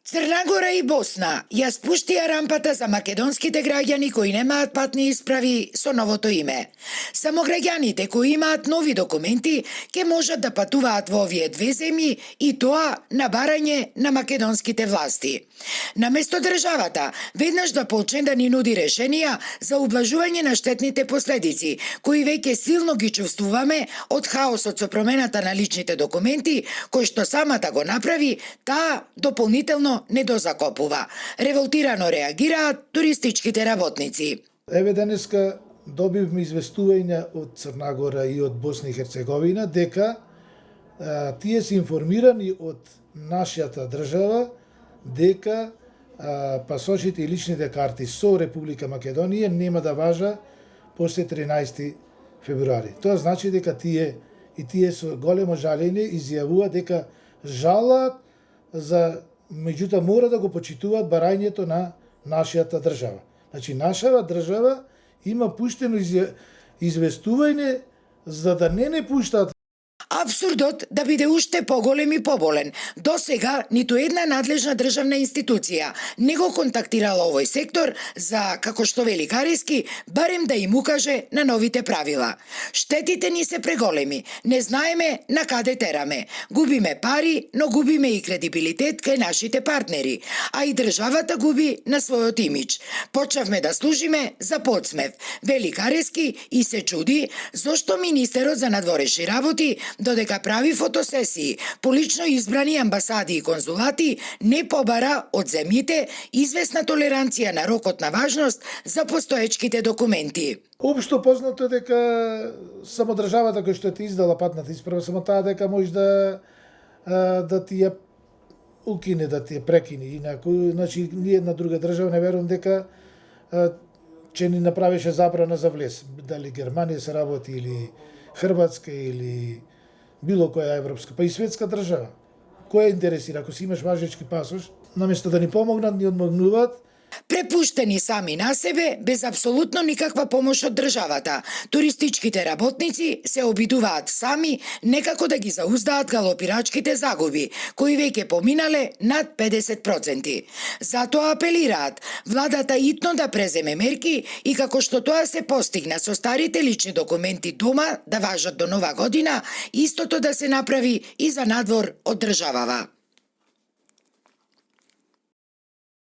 Црна Гора и Босна ја спуштија рампата за македонските граѓани кои немаат патни исправи со новото име. Само граѓаните кои имаат нови документи ќе можат да патуваат во овие две земји и тоа на барање на македонските власти. Наместо државата веднаш да почне да ни нуди решенија за ублажување на штетните последици, кои веќе силно ги чувствуваме од хаосот со промената на личните документи, кој што самата го направи, таа дополнително не дозакопува. Револтирано реагираат туристичките работници. Еве денеска добивме известување од Црна Гора и од Босна и Херцеговина дека тие се информирани од нашата држава дека пасошите и личните карти со Република Македонија нема да важа после 13 февруари. Тоа значи дека тие со големо жалење изјавува дека жалат за меѓутоа мора да го почитуваат барањето на нашата држава. Значи, нашава држава има пуштено известување за да не пуштаат. Абсурдот да биде уште поголем и поболен. До сега ниту една надлежна државна институција не го контактирала овој сектор за, како што вели Кариски, барем да им укаже на новите правила. Штетите ни се преголеми, не знаеме на каде тераме. Губиме пари, но губиме и кредибилитет кај нашите партнери, а и државата губи на својот имидж. Почнавме да служиме за подсмев, вели Кариски и се чуди зошто министерот за надворешни работи додека прави фотосесии по лично избрани амбасади и конзулати, не побара од земјите известна толеранција на рокот на важност за постоечките документи. Општо познато е дека само државата која што ти издала патната исправа, само таа дека може да ти ја укине, да ти ја прекине. Инаку, значи, ние една друга држава не верувам дека ќе ни направише забрана за влез. Дали Германија се работи или Хрватска или било која европска, па и светска држава. Која интересира, ако си имаш важечки пасош, наместо да ни помогнат, ни одмогнуваат. Препуштени сами на себе, без апсолутно никаква помош од државата, туристичките работници се обидуваат сами некако да ги зауздаат галопирачките загуби, кои веќе поминале над 50%. Затоа апелираат владата итно да преземе мерки и како што тоа се постигна со старите лични документи дома да важат до нова година, истото да се направи и за надвор од државава.